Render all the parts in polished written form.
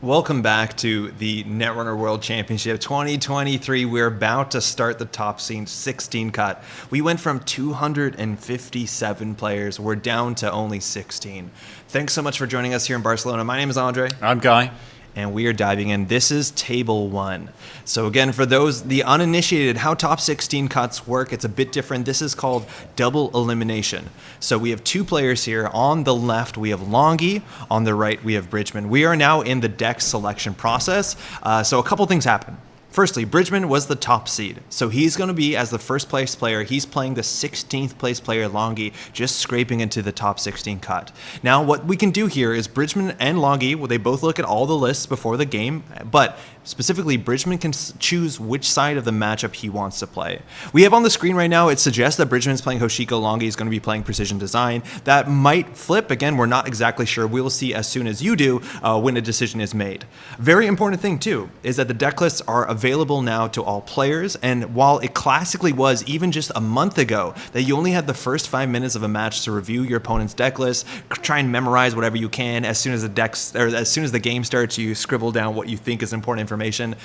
Welcome back to the Netrunner World Championship 2023. We're about to start the top 16 cut. We went from 257 players. We're down to only 16. Thanks so much for joining us here in Barcelona. My name is Andre. I'm Guy. And we are diving in. This is table 1. So again, for those, the uninitiated, how top 16 cuts work, it's a bit different. This is called double elimination. So we have 2 players here. On the left, we have Longi. On the right, we have Bridgeman. We are now in the deck selection process. So a couple things happen. Firstly, Bridgeman was the top seed, so he's going to be, as the first place player, he's playing the 16th place player, Longi, just scraping into the top 16 cut. Now, what we can do here is Bridgeman and Longi, well, they both look at all the lists before the game, but specifically, Bridgeman can choose which side of the matchup he wants to play. We have on the screen right now, it suggests that Bridgeman's playing Hoshiko, Longi is going to be playing Precision Design. That might flip. Again, we're not exactly sure. We will see as soon as you do when a decision is made. Very important thing, too, is that the deck lists are available now to all players, and while it classically was even just a month ago that you only had the first 5 minutes of a match to review your opponent's deck list, try and memorize whatever you can. As soon as the game starts, you scribble down what you think is important information.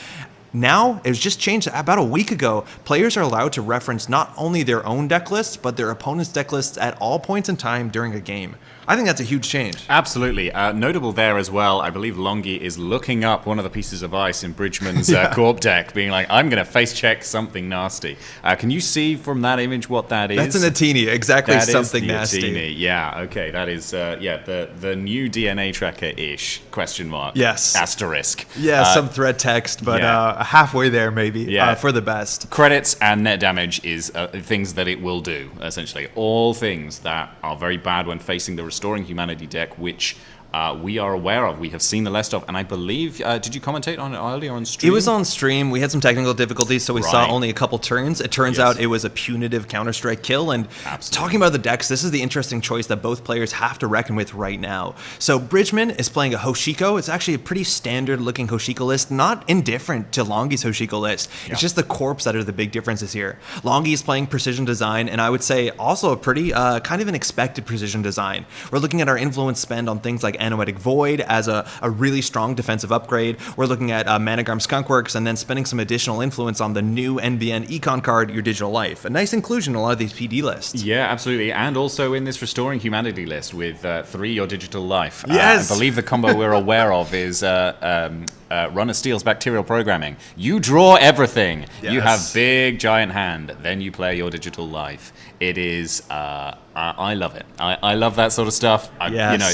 Now, it was just changed about a week ago. Players are allowed to reference not only their own deck lists, but their opponent's deck lists at all points in time during a game. I think that's a huge change. Absolutely. Notable there as well, I believe Longi is looking up one of the pieces of ice in Bridgman's Corp deck, being like, I'm going to face check something nasty. Can you see from that image what that is? That's an Atini, exactly. That something nasty. Atini. Yeah, okay, that is the new DNA tracker-ish, question mark. Yes. Asterisk. Yeah, some threat text, but halfway there maybe, for the best. Credits and net damage is things that it will do, essentially. All things that are very bad when facing the Restoring Humanity deck, which we are aware of. We have seen the list of, and I believe, did you commentate on it earlier on stream? It was on stream. We had some technical difficulties, so we saw only a couple turns. It turns out it was a punitive Counter-Strike kill, and talking about the decks, this is the interesting choice that both players have to reckon with right now. So Bridgeman is playing a Hoshiko. It's actually a pretty standard-looking Hoshiko list, not indifferent to Longi's Hoshiko list. It's just the corpse that are the big differences here. Longi is playing Precision Design, and I would say also a pretty kind of an expected Precision Design. We're looking at our influence spend on things like Anoetic Void as a really strong defensive upgrade. We're looking at Managram Skunkworks and then spending some additional influence on the new NBN Econ card, Your Digital Life. A nice inclusion in a lot of these PD lists. Yeah, absolutely. And also in this Restoring Humanity list with 3 Your Digital Life. Yes! I believe the combo we're aware of is Runner Steel's Bacterial Programming. You draw everything. Yes. You have big, giant hand. Then you play Your Digital Life. It is... I love it. I love that sort of stuff. Yes. You know,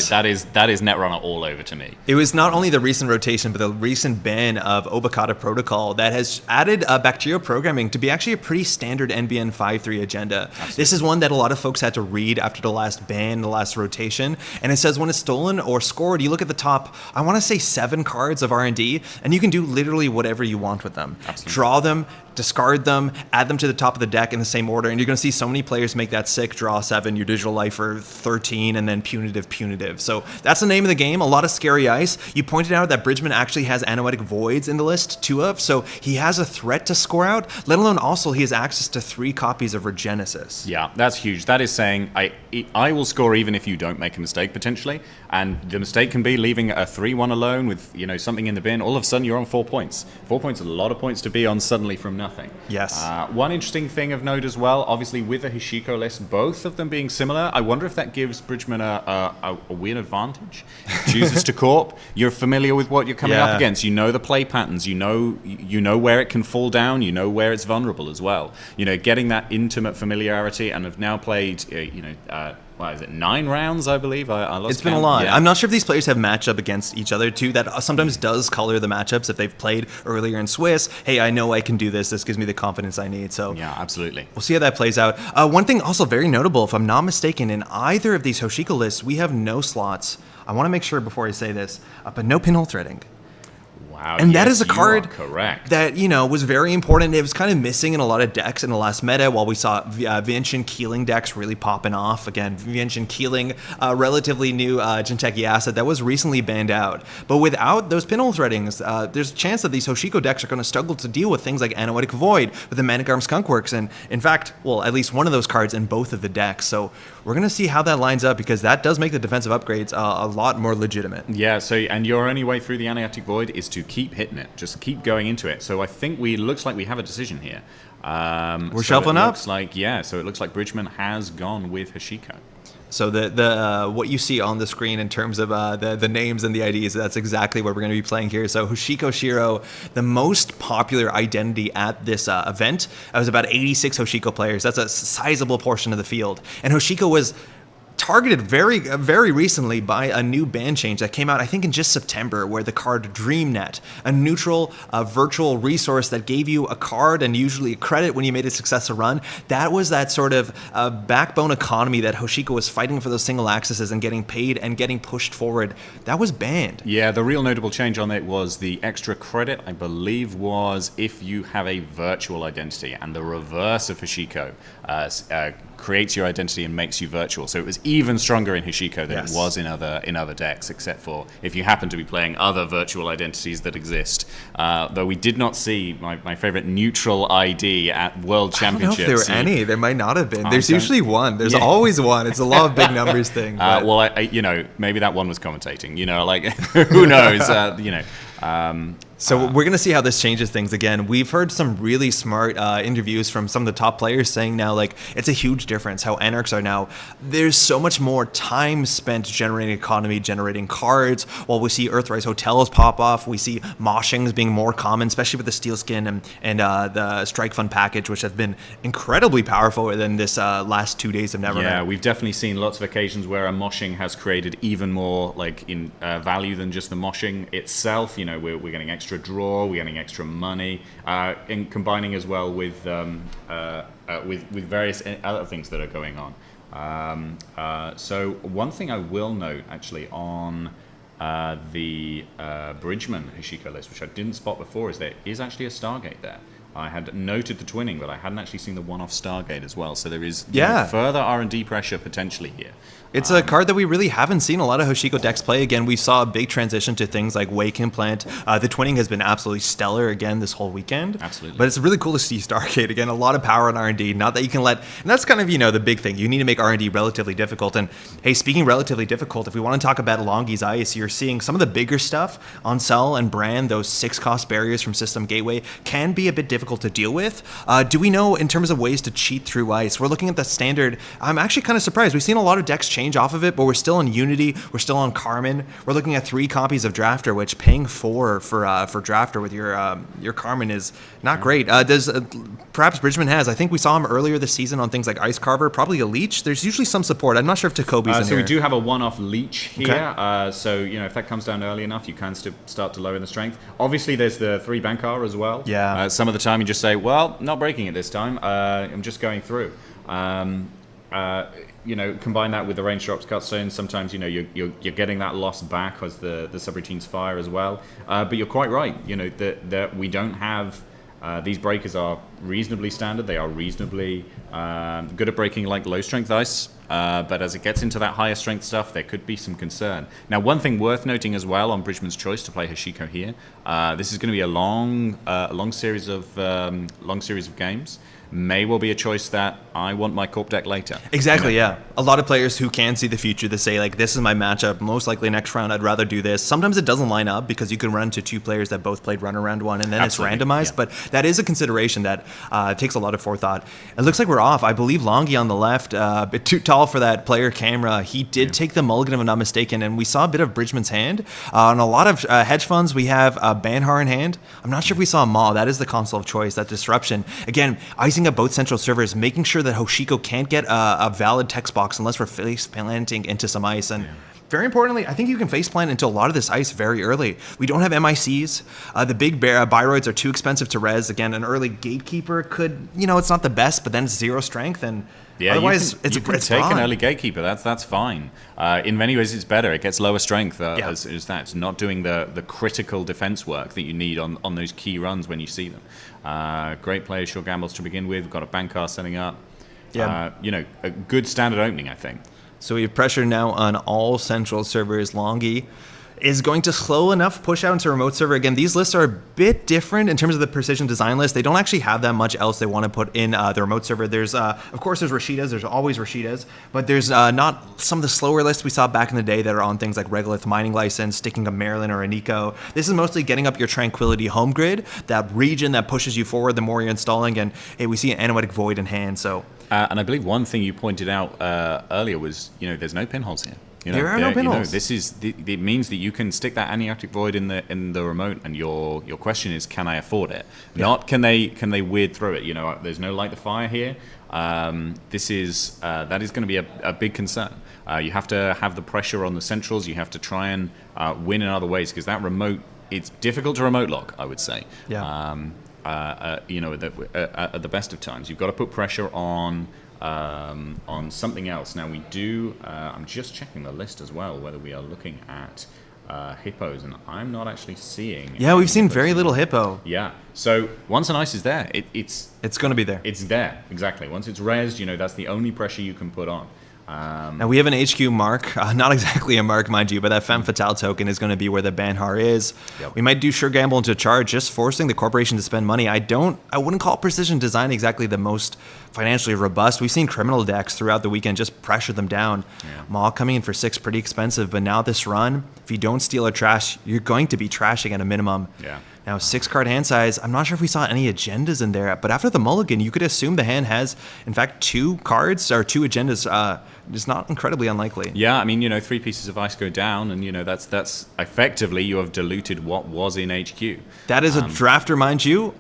that is Netrunner all over to me. It was not only the recent rotation, but the recent ban of Obokata Protocol that has added bacterial programming to be actually a pretty standard NBN 5.3 agenda. Absolutely. This is one that a lot of folks had to read after the last ban, the last rotation, and it says when it's stolen or scored, you look at the top, I want to say 7 cards of R&D, and you can do literally whatever you want with them. Absolutely. Draw them, discard them, add them to the top of the deck in the same order, and you're going to see so many players make that sick draw 7, Your Digital Life for 13, and then punitive. So that's the name of the game. A lot of scary ice. You pointed out that Bridgeman actually has Anoetic Voids in the list, 2 of, so he has a threat to score out, let alone also he has access to 3 copies of Regenesis. Yeah, that's huge. That is saying I will score even if you don't make a mistake, potentially, and the mistake can be leaving a 3-1 alone with, you know, something in the bin. All of a sudden you're on 4 points. 4 points is a lot of points to be on suddenly from nothing. Yes. One interesting thing of note as well, obviously with the Hoshiko list, both of them being similar, I wonder if that gives Bridgeman a weird advantage. He chooses to Corp. You're familiar with what you're coming up against. You know the play patterns. You know where it can fall down. You know where it's vulnerable as well. You know, getting that intimate familiarity, and have now played, what is it, 9 rounds, I believe? I lost It's been count. a lot. Yeah. I'm not sure if these players have matchup against each other, too. That sometimes does color the matchups if they've played earlier in Swiss. Hey, I know I can do this. This gives me the confidence I need. So Yeah, absolutely. We'll see how that plays out. One thing also very notable, if I'm not mistaken, in either of these Hoshiko lists, we have no slots. I want to make sure before I say this, but no pinhole threading. Wow, And that yes, is a you card are correct. that, was very important. It was kind of missing in a lot of decks in the last meta, while we saw Vientian Keeling decks really popping off. Again, Vientian Keeling, relatively new Jinteki asset that was recently banned out. But without those pinhole threadings, there's a chance that these Hoshiko decks are going to struggle to deal with things like Anoetic Void with the Manic Arm Skunkworks. And in fact, well, at least one of those cards in both of the decks. So we're going to see how that lines up, because that does make the defensive upgrades a lot more legitimate. Yeah, so, and your only way through the Anaetic Void is to keep hitting it. Just keep going into it. So I think looks like we have a decision here. We're shuffling up? So it looks like Bridgeman has gone with Hoshiko. So the what you see on the screen in terms of the names and the IDs, that's exactly what we're going to be playing here. So Hoshiko Shiro, the most popular identity at this event, it was about 86 Hoshiko players. That's a sizable portion of the field. And Hoshiko was targeted very recently by a new ban change that came out, I think, in just September, where the card DreamNet, a neutral virtual resource that gave you a card and usually a credit when you made a successful run, that was that sort of backbone economy that Hoshiko was fighting for, those single accesses and getting paid and getting pushed forward. That was banned. Yeah, the real notable change on it was the extra credit, I believe, was if you have a virtual identity, and the reverse of Hoshiko creates your identity and makes you virtual. So it was even stronger in Hoshiko than it was in other decks, except for if you happen to be playing other virtual identities that exist. Though we did not see my favorite neutral ID at World Championships. I don't know if there were any. There might not have been. There's usually one. There's always one. It's a law of big numbers thing. Well, maybe that one was commentating. Who knows? So we're going to see how this changes things again. We've heard some really smart interviews from some of the top players saying now, it's a huge difference how Anarchs are now. There's so much more time spent generating economy, generating cards, while we see Earthrise Hotels pop off. We see moshings being more common, especially with the Steel Skin and the Strike Fund package, which have been incredibly powerful in this last 2 days of Netrunner. Yeah, we've definitely seen lots of occasions where a moshing has created even more in value than just the moshing itself. We're getting extra draw, we're getting extra money, and combining as well with various other things that are going on. So one thing I will note actually on the Bridgeman Hoshiko list, which I didn't spot before, is there is actually a Stargate there. I had noted the twinning, but I hadn't actually seen the one-off Stargate as well. So there is further R&D pressure potentially here. It's a card that we really haven't seen a lot of Hoshiko decks play. Again, we saw a big transition to things like Wake Implant. The twinning has been absolutely stellar again this whole weekend. Absolutely. But it's really cool to see Stargate. Again, a lot of power in R&D. Not that you can and that's kind of, the big thing. You need to make R&D relatively difficult. And hey, speaking relatively difficult, if we want to talk about Longi's Ice, you're seeing some of the bigger stuff on Cell and Brand, those 6-cost barriers from System Gateway, can be a bit difficult to deal with. Do we know in terms of ways to cheat through Ice? We're looking at the standard. I'm actually kind of surprised. We've seen a lot of decks change off of it, but we're still in Unity. We're still on Carmen. We're looking at 3 copies of Drafter, which paying 4 for Drafter with your Carmen is not great. Does perhaps Bridgeman has? I think we saw him earlier this season on things like Ice Carver, probably a Leech. There's usually some support. I'm not sure if Takobi's in so here. we do have a one-off Leech here. Okay. So if that comes down early enough, you can start to lower the strength. Obviously, there's the 3 Bankar as well. Yeah. Some of the time you just say, well, not breaking it this time. I'm just going through. Combine that with the range drops cutstones. Sometimes you're getting that loss back as the subroutines fire as well. But you're quite right. That we don't have. These breakers are reasonably standard. They are reasonably good at breaking low strength ice. But as it gets into that higher strength stuff, there could be some concern. Now, one thing worth noting as well on Bridgeman's choice to play Hoshiko here, this is going to be a long series of games. May well be a choice that I want my Corp deck later. Exactly, yeah. A lot of players who can see the future, they say, this is my matchup. Most likely next round, I'd rather do this. Sometimes it doesn't line up because you can run into 2 players that both played run around 1, and then it's randomized. Yeah. But that is a consideration that takes a lot of forethought. It looks like we're off. I believe Longi on the left, a bit too tall for that player camera. He did take the mulligan, if I'm not mistaken, and we saw a bit of Bridgeman's hand. On a lot of hedge funds, we have Banhar in hand. I'm not sure if we saw Maw. That is the console of choice, that disruption. Again, icing up both central servers, making sure that Hoshiko can't get a valid text box unless we're face planting into some ice. And very importantly, I think you can face plant into a lot of this ice very early. We don't have MICs. The big Biroids are too expensive to res. Again, an early Gatekeeper could, it's not the best, but then it's 0 strength, and otherwise you can take an early Gatekeeper. That's fine. In many ways, it's better. It gets lower strength as that. It's not doing the critical defense work that you need on those key runs when you see them. Great player, short gambles to begin with. We've got a Bankar setting up. Yeah. A good standard opening, I think. So we have pressure now on all central servers. Longi is going to slow enough push out into remote server. Again, these lists are a bit different in terms of the precision design list. They don't actually have that much else they want to put in the remote server. There's, of course, there's Rashidas. There's always Rashidas. But there's not some of the slower lists we saw back in the day that are on things like Regolith Mining License, sticking a Maryland or a Nico. This is mostly getting up your Tranquility home grid, that region that pushes you forward the more you're installing. And hey, we see an Anoetic Void in hand, so... and I believe one thing you pointed out earlier was, there's no pinholes here. There are no pinholes. It means that you can stick that Anoetic Void in the remote, and your question is, can I afford it? Yeah. Not can they weird through it. There's no light the fire here. That is going to be a big concern. You have to have the pressure on the centrals. You have to try and win in other ways, because that remote, it's difficult to remote lock, I would say. Yeah. At the best of times, you've got to put pressure on something else. Now we do. I'm just checking the list as well, whether we are looking at hippos, and I'm not actually seeing. Yeah, we've seen very little hippo. Yeah. So once an ice is there, it's going to be there. It's there, exactly. Once it's rezzed, that's the only pressure you can put on. Now we have an HQ mark, not exactly a mark, mind you, but that Femme Fatale token is going to be where the Banhar is. Yep. We might do Sure Gamble into charge, just forcing the corporation to spend money. I wouldn't call precision design exactly the most financially robust. We've seen criminal decks throughout the weekend just pressure them down. Yeah. Maw coming in for 6, pretty expensive, but now this run, if you don't steal or trash, you're going to be trashing at a minimum. Yeah. Now, 6-card hand size, I'm not sure if we saw any agendas in there, but after the mulligan, you could assume the hand has, in fact, 2 cards or 2 agendas. It's not incredibly unlikely. Yeah, I mean, 3 pieces of ice go down, and, that's effectively you have diluted what was in HQ. That is a drafter, mind you.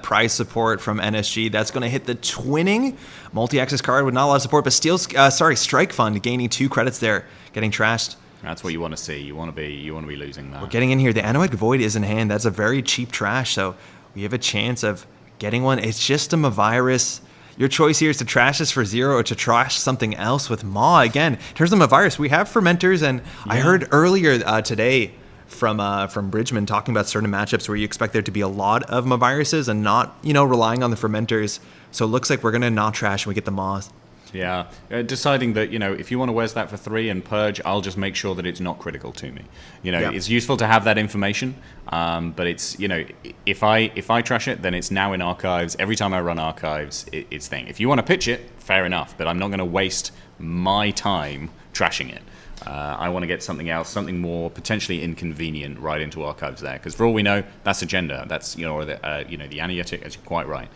Prize support from NSG. That's going to hit the twinning multi-axis card with not a lot of support, but Strike Fund gaining 2 credits there, getting trashed. That's what you want to see. You want to be losing that. We're getting in here. The Anoetic Void is in hand. That's a very cheap trash, so we have a chance of getting one. It's just a Mavirus. Your choice here is to trash this for 0 or to trash something else with Maw. Again, in terms of Mavirus, we have Fermenters, and I heard earlier today from Bridgeman talking about certain matchups where you expect there to be a lot of Maviruses and not, relying on the Fermenters. So it looks like we're going to not trash and we get the Maws. Yeah, deciding that, if you want to Wes that for 3 and Purge, I'll just make sure that it's not critical to me. It's useful to have that information, but it's, if I trash it, then it's now in archives. Every time I run archives, it's thing. If you want to pitch it, fair enough, but I'm not going to waste my time trashing it. I want to get something else, something more potentially inconvenient right into archives there, because for all we know, that's agenda. That's, or the Anoetic, as you're quite right.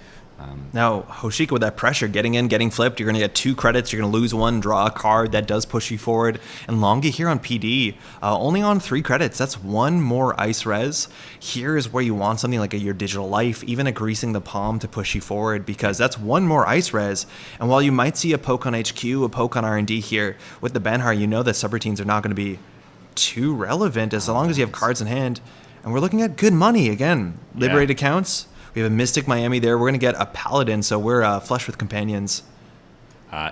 Now, Hoshiko with that pressure, getting in, getting flipped, you're going to get 2 credits, you're going to lose 1, draw a card, that does push you forward. And Longi here on PD, only on 3 credits, that's 1 more ice res. Here is where you want something like your Digital Life, even a Greasing the Palm to push you forward, because that's 1 more ice res. And while you might see a poke on HQ, a poke on R&D here, with the Banhar, that subroutines are not going to be too relevant as long as you have cards in hand. And we're looking at good money, again, liberated counts. We have a Mystic Miami there. We're going to get a Paladin, so we're flush with companions.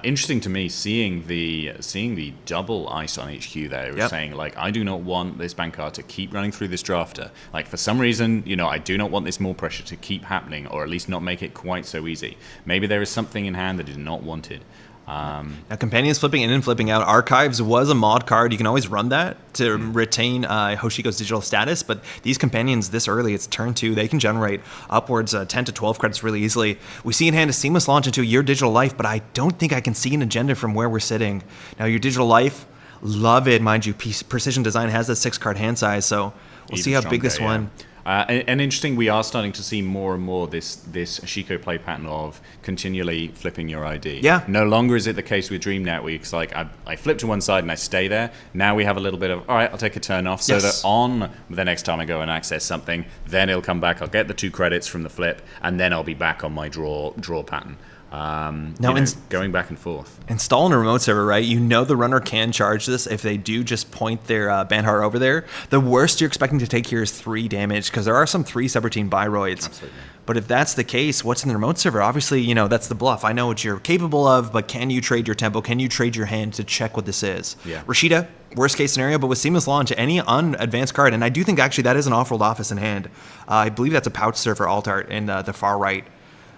Interesting to me seeing the double ice on HQ there. It was saying, I do not want this Bankar to keep running through this drafter. For some reason, I do not want this more pressure to keep happening, or at least not make it quite so easy. Maybe there is something in hand that is not wanted. Now, Companions flipping in and flipping out. Archives was a mod card. You can always run that to retain Hoshiko's digital status, but these Companions this early, it's turn 2, they can generate upwards 10 to 12 credits really easily. We see in hand a seamless launch into your Digital Life, but I don't think I can see an agenda from where we're sitting. Now, your Digital Life, love it, mind you. Precision Design has that 6-card hand size, so we'll see how big this one. And interesting, we are starting to see more and more this Hoshiko play pattern of continually flipping your ID. Yeah. No longer is it the case with DreamNet where it's I flip to one side and I stay there. Now we have a little bit of, all right, I'll take a turn off so that on the next time I go and access something, then it'll come back. I'll get the 2 credits from the flip, and then I'll be back on my draw pattern. Going back and forth. Installing a remote server, right? You know the runner can charge this if they do just point their Banhar over there. The worst you're expecting to take here is 3 damage, because there are some 3 subroutine Biroids. Absolutely. But if that's the case, what's in the remote server? Obviously, that's the bluff. I know what you're capable of, but can you trade your tempo? Can you trade your hand to check what this is? Yeah. Rashida, worst case scenario, but with Seamless Launch, any unadvanced card, and I do think actually that is an off-rolled office in hand. I believe that's a pouch server altart in the far right.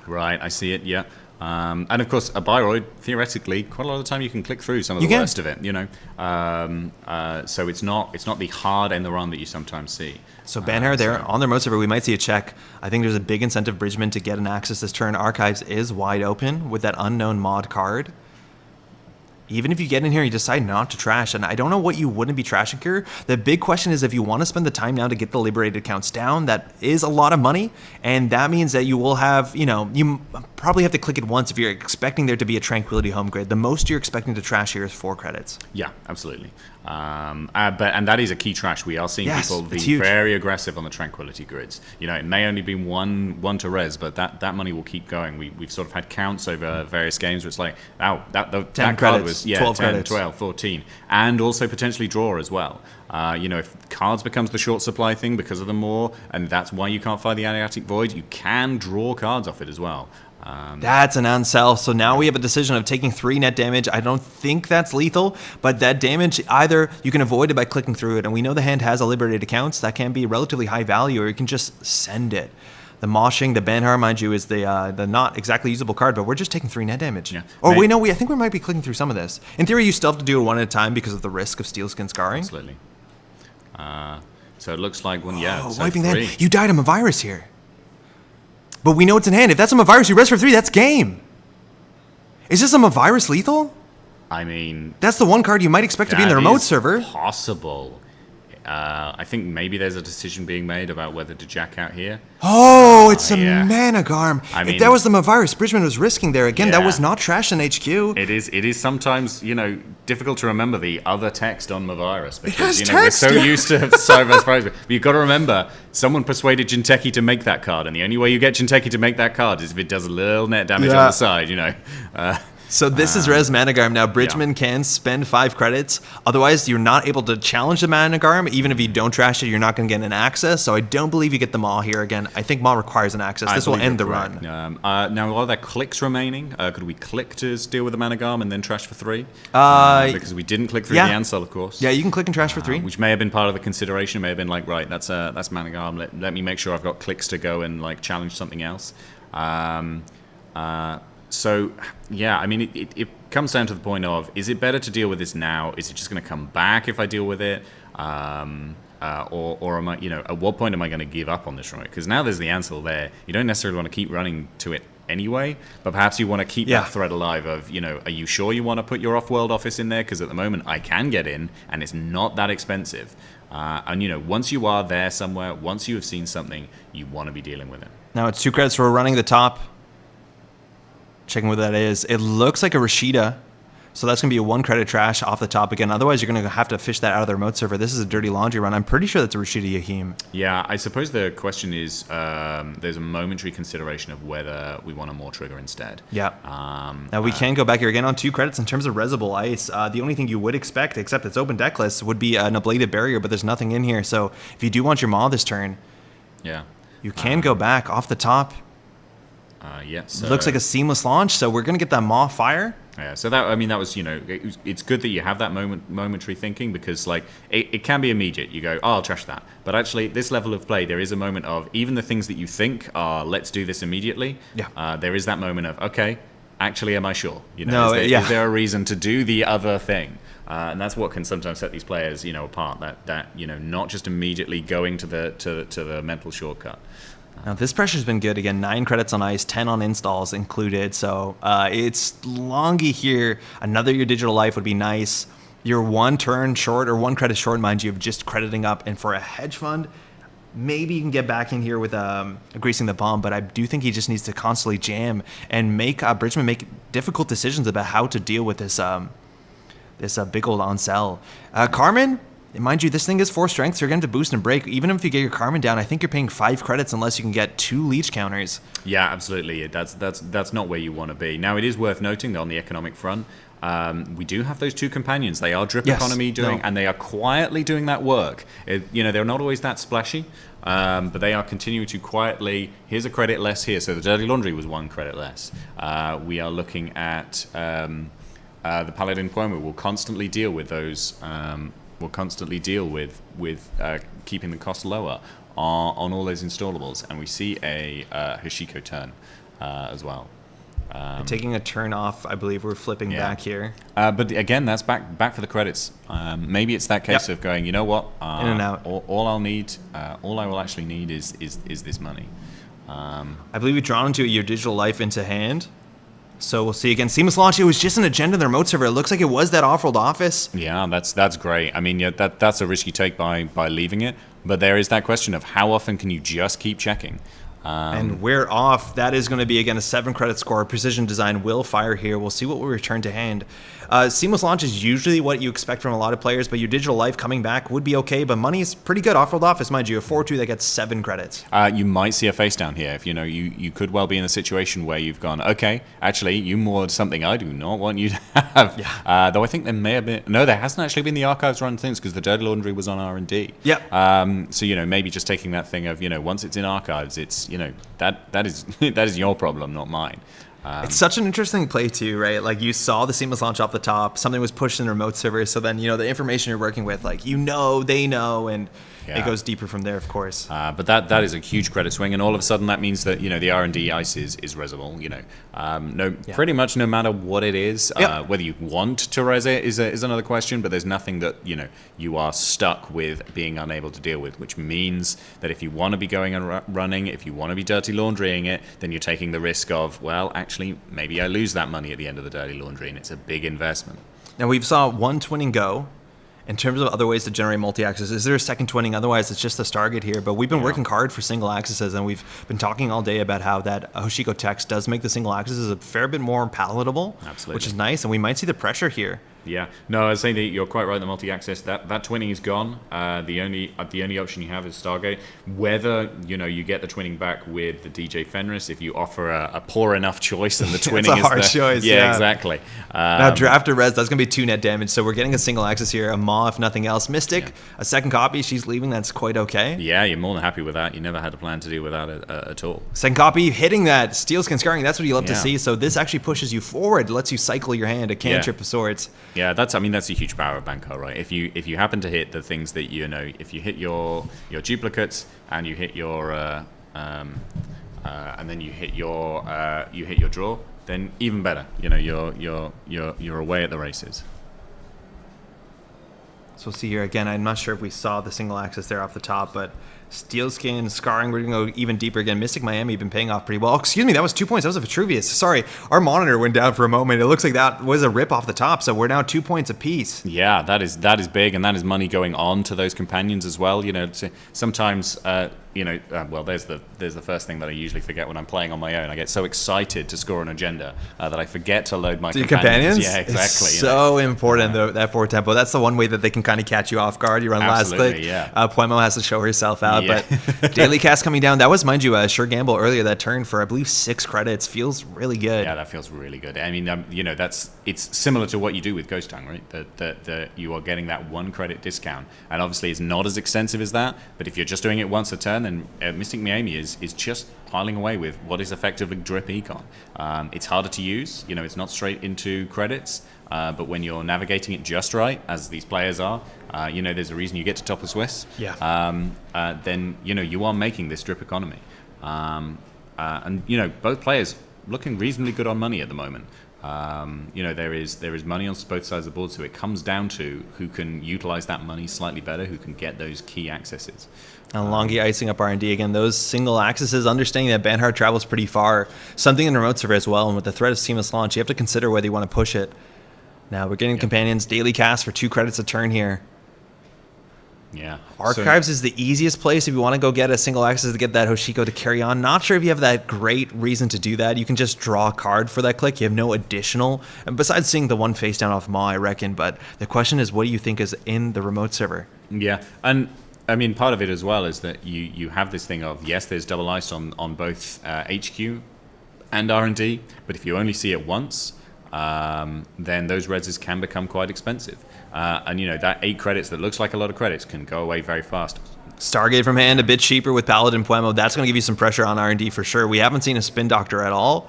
Right, I see it, yeah. And of course, a Biroid, theoretically, quite a lot of the time you can click through some of the worst of it, so it's not the hard end of the run that you sometimes see. So Banhar there on their remote server, we might see a check. I think there's a big incentive Bridgeman to get an access this turn. Archives is wide open with that unknown mod card. Even if you get in here, you decide not to trash, and I don't know what you wouldn't be trashing here. The big question is if you want to spend the time now to get the liberated counts down, that is a lot of money, and that means that you will have, you probably have to click it once if you're expecting there to be a Tranquility home grid. The most you're expecting to trash here is 4 credits. Yeah, absolutely. And that is a key trash. We are seeing people be very aggressive on the Tranquility grids. It may only be one to res, but that money will keep going. We've sort of had counts over various games where it's like, that card was 12 10, credits. 12, 14, and also potentially draw as well. If cards becomes the short supply thing because of the Maw, and that's why you can't fight the Adiatic Void, you can draw cards off it as well. That's an unsell. So now we have a decision of taking 3 net damage. I don't think that's lethal, but that damage, either you can avoid it by clicking through it, and we know the hand has a liberated accounts. That can be relatively high value, or you can just send it. The Moshing, the Banhar, mind you, is the not exactly usable card, but we're just taking 3 net damage. Yeah. Or I think we might be clicking through some of this. In theory, you still have to do it one at a time because of the risk of Steelskin scarring. Absolutely. So it looks like wiping that. You died a virus here. But we know it's in hand. If that's a virus, you rest for 3, that's game. Is this a virus lethal? I mean... That's the one card you might expect to be in the remote server. Possible. I think maybe there's a decision being made about whether to jack out here. Oh, it's a Managarm. I mean, if that was the virus, Bridgeman was risking there. Again, that was not trash in HQ. It is sometimes, difficult to remember the other text on Mavirus because, text. we're so used to Cyber's Prize. But you've got to remember, someone persuaded Jinteki to make that card, and the only way you get Jinteki to make that card is if it does a little net damage on the side, So this is Res Managarm. Now, Bridgeman can spend 5 credits. Otherwise, you're not able to challenge the Managarm. Even if you don't trash it, you're not going to get an access. So I don't believe you get the Maw here again. I think Maw requires an access. This will end the run. Now, are there clicks remaining? Could we click to deal with the Managarm and then trash for 3? Because we didn't click through the Ansel, of course. Yeah, you can click and trash for 3. Which may have been part of the consideration. It may have been like, right, that's Managarm. Let me make sure I've got clicks to go and challenge something else. So, I mean, it comes down to the point of, is it better to deal with this now? Is it just going to come back if I deal with it? Or am I, at what point am I going to give up on this remote? Because now there's the Ansel there. You don't necessarily want to keep running to it anyway, but perhaps you want to keep that thread alive of, are you sure you want to put your off-world office in there? Because at the moment I can get in, and it's not that expensive. And, once you are there somewhere, once you have seen something, you want to be dealing with it. Now it's 2 credits for running the top. Checking what that is. It looks like a Rashida. So that's going to be a 1 credit trash off the top again. Otherwise, you're going to have to fish that out of the remote server. This is a dirty laundry run. I'm pretty sure that's a Rashida Yahim. Yeah, I suppose the question is there's a momentary consideration of whether we want a more trigger instead. Yeah. Now, we can go back here again on 2 credits in terms of Resible Ice. The only thing you would expect, except it's open deck list, would be an Ablative Barrier, but there's nothing in here. So if you do want your Maw this turn, you can go back off the top. Yes. Looks like a seamless launch, so we're going to get that Maw fire. Yeah, so that was, it's good that you have that momentary thinking because, it can be immediate. You go, I'll trash that. But actually, this level of play, there is a moment of, even the things that you think are, let's do this immediately, there is that moment of, okay, actually, am I sure? Is there a reason to do the other thing? And that's what can sometimes set these players, apart, that not just immediately going to the mental shortcut. Now, this pressure's been good. Again, 9 credits on ice, 10 on installs included. So it's Longi here. Another your digital life would be nice. You're 1 turn short, or 1 credit short, mind you, of just crediting up. And for a hedge fund, maybe you can get back in here with greasing the bomb. But I do think he just needs to constantly jam and make Bridgeman make difficult decisions about how to deal with this big old on-sell. Carmen, And mind you, this thing is 4 strength, so you're going to boost and break. Even if you get your Carmen down, I think you're paying 5 credits unless you can get 2 leech counters. Yeah, absolutely. That's not where you want to be. Now, it is worth noting that on the economic front, we do have those 2 companions. They are drip economy and they are quietly doing that work. They're not always that splashy, but they are continuing to quietly. Here's a credit less here, so the Dirty Laundry was 1 credit less. We are looking at the Paladin Cuomo will constantly deal with those. Will constantly deal with keeping the cost lower on all those installables, and we see a Hoshiko turn as well. Taking a turn off, I believe we're flipping back here. But again, that's back for the credits. Maybe it's that case of going, you know what? In and out. All I will actually need is this money. I believe we drawn into your digital life into hand. So we'll see again. Seamless Launch, it was just an agenda in the remote server. It looks like it was that off-world office. Yeah, that's great. I mean, that's a risky take by leaving it. But there is that question of how often can you just keep checking? And we're off. That is going to be, again, a 7 credit score. Precision Design will fire here. We'll see what we return to hand. Seamless Launch is usually what you expect from a lot of players, but your digital life coming back would be okay. But money is pretty good. Off-world office, mind you, a 4-2 that gets 7 credits. You might see a face down here. If you could well be in a situation where you've gone, okay, actually, you moored something I do not want you to have. Yeah. Though I think there may have been there hasn't actually been the archives run things because the Dirty Laundry was on R&D. Yep. So maybe just taking that thing of once it's in archives, it's that is your problem, not mine. It's such an interesting play too, right? Like you saw the Seamless Launch off the top, something was pushed in the remote server, so then the information you're working with, like they know, and it goes deeper from there, of course. But that is a huge credit swing, and all of a sudden that means that the R&D ice is reservable. Pretty much no matter what it is, whether you want to res it is another question. But there's nothing that you are stuck with being unable to deal with, which means that if you want to be going and running, if you want to be dirty laundrying it, then you're taking the risk of actually maybe I lose that money at the end of the dirty laundry, and it's a big investment. Now we've saw 1 twinning go. In terms of other ways to generate multi-axis, is there a second twinning? Otherwise, it's just the Stargate here. But we've been working hard for single axes, and we've been talking all day about how that Hoshiko text does make the single axis a fair bit more palatable, which is nice. And we might see the pressure here. Yeah, no, I was saying that you're quite right. The multi-access that twinning is gone. The only option you have is Stargate. Whether you get the twinning back with the DJ Fenris, if you offer a poor enough choice, and the twinning it's a hard choice. Yeah, exactly. Now draft or res, that's gonna be 2 net damage. So we're getting a single axis here, a Maw if nothing else. Mystic, a second copy. She's leaving. That's quite okay. Yeah, you're more than happy with that. You never had a plan to do without it at all. Second copy hitting that steel skin scarring. That's what you love to see. So this actually pushes you forward. Lets you cycle your hand. A cantrip of sorts. Yeah, that's a huge power of Banco, right? If you happen to hit the things that if you hit your duplicates and you hit your and then you hit your draw, then even better. You're away at the races. So we'll see here again. I'm not sure if we saw the single axis there off the top, but steel skin, scarring, we're going to go even deeper again. Mystic Miami been paying off pretty well. Excuse me, that was 2 points. That was a Vitruvius. Sorry, our monitor went down for a moment. It looks like that was a rip off the top, so we're now 2 points apiece. Yeah, that is big, and that is money going on to those companions as well. Sometimes well, there's the first thing that I usually forget when I'm playing on my own. I get so excited to score an agenda that I forget to load my companions. Yeah, exactly. It's so important, though, that 4 tempo. That's the one way that they can kind of catch you off guard. You run last click. Yeah. Puemo has to show herself out, but daily cast coming down. That was, mind you, a sure gamble earlier. That turn for I believe 6 credits feels really good. Yeah, that feels really good. I mean, it's similar to what you do with Ghost Tongue, right? That you are getting that 1 credit discount, and obviously it's not as extensive as that. But if you're just doing it once a turn, then Mystic Miami is just piling away with what is effectively drip econ. It's harder to use. It's not straight into credits, but when you're navigating it just right, as these players are, there's a reason you get to top of Swiss. Yeah. Then you are making this drip economy, and both players looking reasonably good on money at the moment. There is money on both sides of the board, so it comes down to who can utilize that money slightly better, who can get those key accesses. And Longi icing up R&D again. Those single axes, understanding that Banhart travels pretty far. Something in the remote server as well, and with the threat of seamless launch, you have to consider whether you want to push it. Now we're getting companions, daily cast for 2 credits a turn here. Yeah. Archives is the easiest place if you want to go get a single access to get that Hoshiko to carry on. Not sure if you have that great reason to do that. You can just draw a card for that click. You have no additional, and besides seeing the one face down off Maw, I reckon. But the question is, what do you think is in the remote server? Yeah, and I mean, part of it as well is that you have this thing of, yes, there's double ice on both HQ and R&D, but if you only see it once, then those reses can become quite expensive. And, you know, that 8 credits that looks like a lot of credits can go away very fast. Stargate from hand, a bit cheaper with Paladin Puemo. That's going to give you some pressure on R&D for sure. We haven't seen a Spin Doctor at all.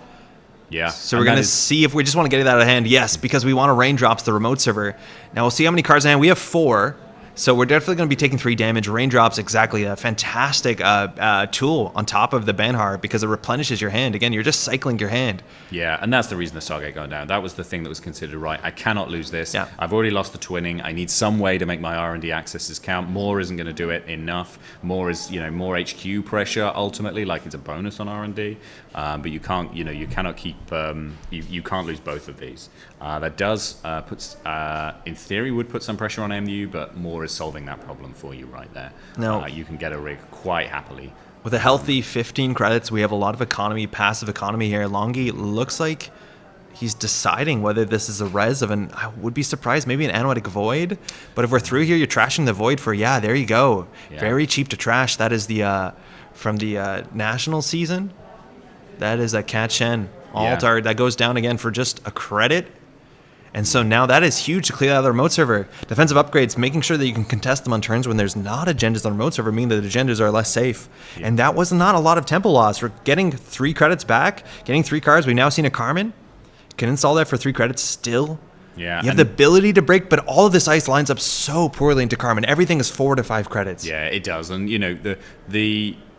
Yeah. So we're going to see if we just want to get it out of hand. Yes, because we want to raindrops the remote server. Now we'll see how many cards in hand. We have 4. So we're definitely going to be taking 3 damage. Raindrops, exactly, a fantastic tool on top of the Banhar because it replenishes your hand. Again, you're just cycling your hand. Yeah, and that's the reason the Stargate going down. That was the thing that was considered right. I cannot lose this. Yeah. I've already lost the twinning. I need some way to make my R&D accesses count. More isn't going to do it enough. More is, you know, more HQ pressure ultimately, like it's a bonus on R&D. But you can't, you know, you cannot keep, you can't lose both of these. That does puts, in theory, would put some pressure on MU, but more is solving that problem for you right there. No. You can get a rig quite happily. With a healthy 15 credits, we have a lot of economy, passive economy here. Longi looks like he's deciding whether this is a res of I would be surprised, maybe an Anoetic Void. But if we're through here, you're trashing the Void for, yeah, there you go. Yeah. Very cheap to trash. That is the from the national season. That is a Cat Shen Altar. Yeah. That goes down again for just a credit. And so now that is huge to clear out of the remote server. Defensive upgrades, making sure that you can contest them on turns when there's not agendas on the remote server, meaning that the agendas are less safe. Yeah. And that was not a lot of tempo loss. We're getting 3 credits back, getting 3 cards. We've now seen a Carmen. Can install that for 3 credits still. Yeah, you have the ability to break, but all of this ice lines up so poorly into Carmen. Everything is 4 to 5 credits. Yeah, it does. And, you know,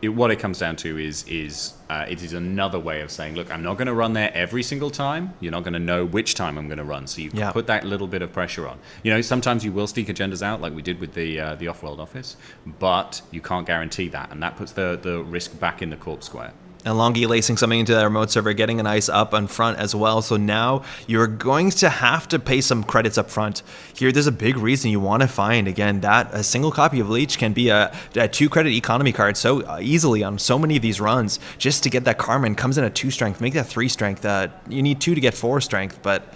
what it comes down to is it is another way of saying, look, I'm not going to run there every single time. You're not going to know which time I'm going to run. So you can put that little bit of pressure on. You know, sometimes you will sneak agendas out like we did with the off-world office, but you can't guarantee that. And that puts the risk back in the corp square. And Longi lacing something into that remote server, getting an ice up in front as well. So now you're going to have to pay some credits up front. Here, there's a big reason you want to find, again, that a single copy of Leech can be a 2-credit economy card so easily on so many of these runs. Just to get that Carmen, comes in at 2 strength, make that 3 strength. You need 2 to get 4 strength, but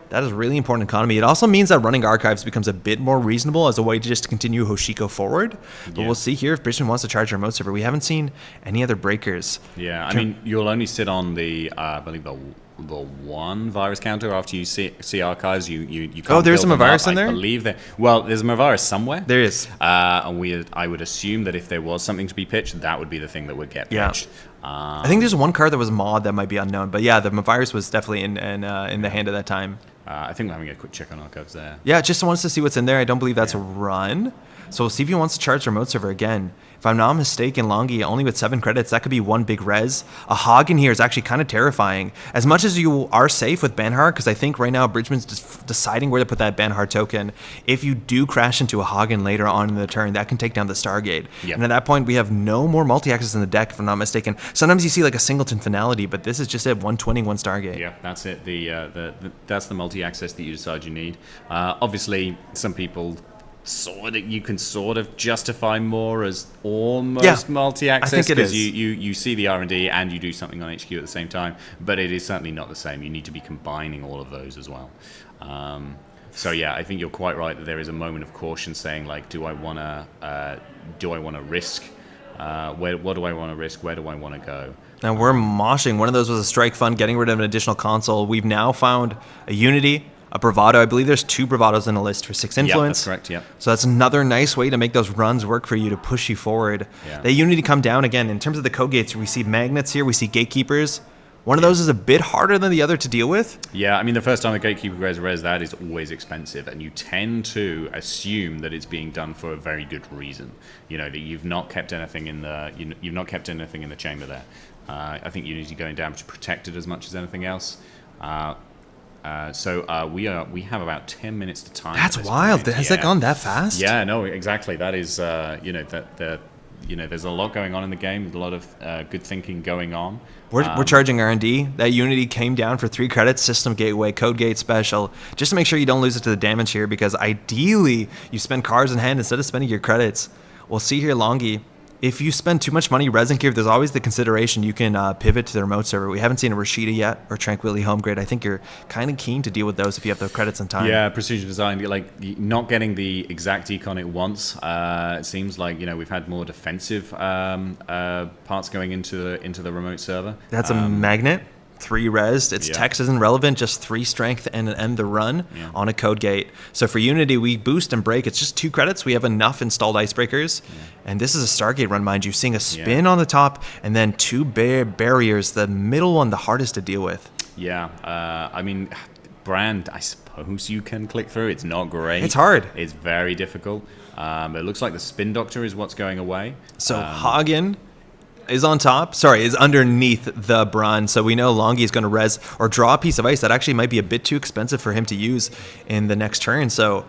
that is really important economy. It also means that running archives becomes a bit more reasonable as a way to just continue Hoshiko forward. But we'll see here if Bridgeman wants to charge a remote server. We haven't seen any other breakers. Yeah, I mean, you'll only sit on the, I believe, the 1 virus counter after you see archives. You can't. Oh, there's a Mavirus in there? I believe there. Well, there's a Mavirus somewhere. There is. And I would assume that if there was something to be pitched, that would be the thing that would get pitched. I think there's 1 card that was mod that might be unknown. But yeah, the Mavirus was definitely in the hand at that time. I think we're having a quick check on archives there. Yeah, just wants to see what's in there. I don't believe that's a run. So we'll see if he wants to charge the remote server again. If I'm not mistaken, Longi, only with 7 credits, that could be 1 big res. A Hog in here is actually kind of terrifying. As much as you are safe with Banhar, because I think right now Bridgeman's deciding where to put that Banhar token. If you do crash into a Hagen later on in the turn, that can take down the Stargate. Yep. And at that point, we have no more multi-axis in the deck, if I'm not mistaken. Sometimes you see like a singleton finality, but this is just at 120, 1 Stargate. Yeah, that's it. That's the multi-access that you decide you need. Obviously, some people you can sort of justify more as almost multi-access because you see the R&D and you do something on HQ at the same time, but it is certainly not the same. You need to be combining all of those as well. So yeah, I think you're quite right that there is a moment of caution saying like, do I want to risk? What do I want to risk? Where do I want to go? And we're moshing. One of those was a strike fund, getting rid of an additional console. We've now found a Unity, a Bravado. I believe there's 2 Bravados in the list for 6 influence. Yeah, that's correct, yeah. So that's another nice way to make those runs work for you to push you forward. Yeah. The Unity come down again. In terms of the code gates, we see magnets here, we see gatekeepers. One of those is a bit harder than the other to deal with. Yeah, I mean, the first time the gatekeeper goes res, that is always expensive, and you tend to assume that it's being done for a very good reason. You know, that you've not kept anything in the chamber there. I think Unity going down to protect it as much as anything else. So we have about 10 minutes to time. That's wild. Has that gone that fast? Yeah, no, exactly. That is, there's a lot going on in the game. There's a lot of good thinking going on. We're charging R&D. That Unity came down for 3 credits, System Gateway, Code Gate Special, just to make sure you don't lose it to the damage here, because ideally you spend cards in hand instead of spending your credits. We'll see here, Longi. If you spend too much money resin gear, there's always the consideration you can pivot to the remote server. We haven't seen a Rashida yet or Tranquility Home Grade. I think you're kind of keen to deal with those if you have the credits in time. Yeah, precision design, like not getting the exact econ it wants. It seems like we've had more defensive parts going into the remote server. That's a magnet. 3 res. Its Yeah. text isn't relevant, just 3 strength and end the run on a code gate. So for Unity, we boost and break. It's just 2 credits. We have enough installed icebreakers. And this is a Stargate run, mind you. Seeing a spin on the top and then 2 barriers. The middle one, the hardest to deal with. Yeah. I mean, Brand, I suppose you can click through. It's not great. It's hard. It's very difficult. It looks like the Spin Doctor is what's going away. So Hagen is on top, is underneath the bronze. So we know Longi is going to res or draw a piece of ice that actually might be a bit too expensive for him to use in the next turn. So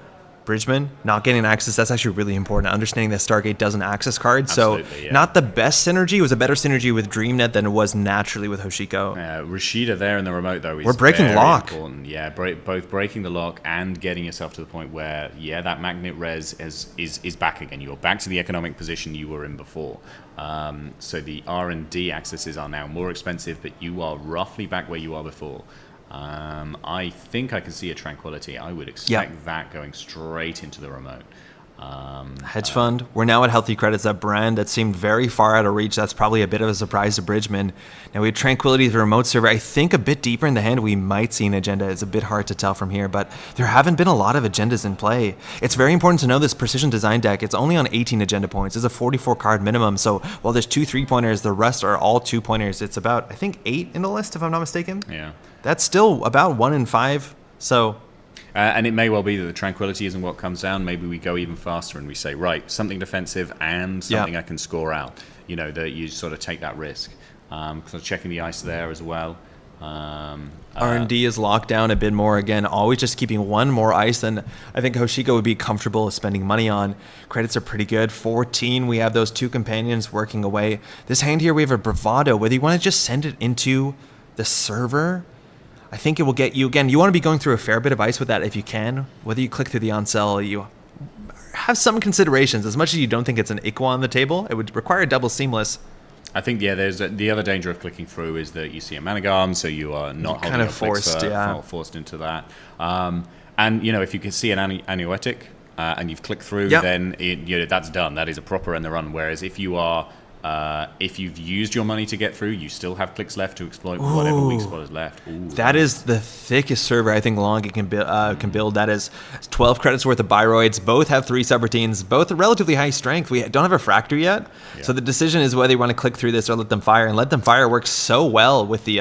Bridgeman not getting access, that's actually really important. Understanding that Stargate doesn't access cards. Absolutely, so not the best synergy. It was a better synergy with DreamNet than it was naturally with Hoshiko. Rashida there in the remote, though, is We're breaking very lock. important. Yeah, both breaking the lock and getting yourself to the point where, that magnet res is back again. You're back to the economic position you were in before. So the R&D accesses are now more expensive, but you are roughly back where you are before. I think I can see a Tranquility. I would expect that going straight into the remote. Hedge fund. We're now at healthy credits. That brand that seemed very far out of reach. That's probably a bit of a surprise to Bridgeman. Now we have Tranquility, the remote server. I think a bit deeper in the hand we might see an agenda. It's a bit hard to tell from here, but there haven't been a lot of agendas in play. It's very important to know this precision design deck. It's only on 18 agenda points. It's a 44 card minimum. So while there's 2 3-pointers, the rest are all 2-pointers. It's about, I think, 8 in the list, if I'm not mistaken. Yeah. That's still about 1 in 5. So and it may well be that the Tranquility isn't what comes down. Maybe we go even faster and we say, right, something defensive and something I can score out. That you sort of take that risk. Because I'm checking the ice there as well. R&D is locked down a bit more. Again, always just keeping 1 more ice than I think Hoshiko would be comfortable spending money on. Credits are pretty good. 14, we have those 2 companions working away. This hand here, we have a Bravado. Whether you want to just send it into the server, I think it will get you, again, you want to be going through a fair bit of ice with that if you can. Whether you click through the on-sell, you have some considerations. As much as you don't think it's an Iqua on the table, it would require a double seamless. I think, there's the other danger of clicking through is that you see a Managarm, so you are not kind of forced, forced into that. And, if you can see an Anuetic and you've clicked through, then that's done. That is a proper end the run. Whereas if you are... if you've used your money to get through, you still have clicks left to exploit whatever weak spot is left. Ooh. That is the thickest server I think Longi can build. That is 12 credits worth of Biroids. Both have 3 subroutines. Both are relatively high strength. We don't have a Fractor yet. So the decision is whether you want to click through this or let them fire. And let them fire works so well with the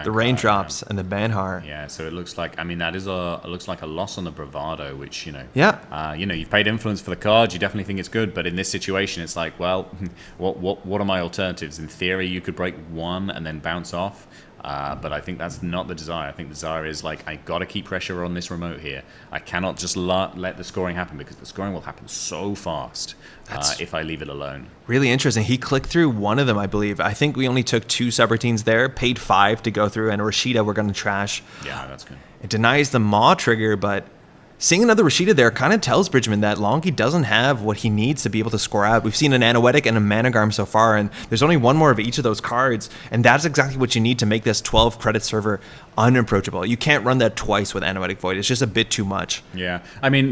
raindrops and the Banhar. Yeah, so it looks like, that is looks like a loss on the Bravado, which, you've paid influence for the card. You definitely think it's good. But in this situation, it's like, well, what are my alternatives? In theory, you could break 1 and then bounce off. But I think that's not the desire. I think the desire is like, I got to keep pressure on this remote here. I cannot just let the scoring happen, because the scoring will happen so fast if I leave it alone. Really interesting. He clicked through 1 of them, I believe. I think we only took 2 subroutines there, paid 5 to go through, and Rashida we're going to trash. Yeah, that's good. It denies the Maw trigger, but seeing another Rashida there kind of tells Bridgeman that Longi doesn't have what he needs to be able to score out. We've seen an Anoetic and a Managarm so far, and there's only 1 more of each of those cards, and that's exactly what you need to make this 12 credit server unapproachable. You can't run that twice with Anoetic Void. It's just a bit too much. Yeah,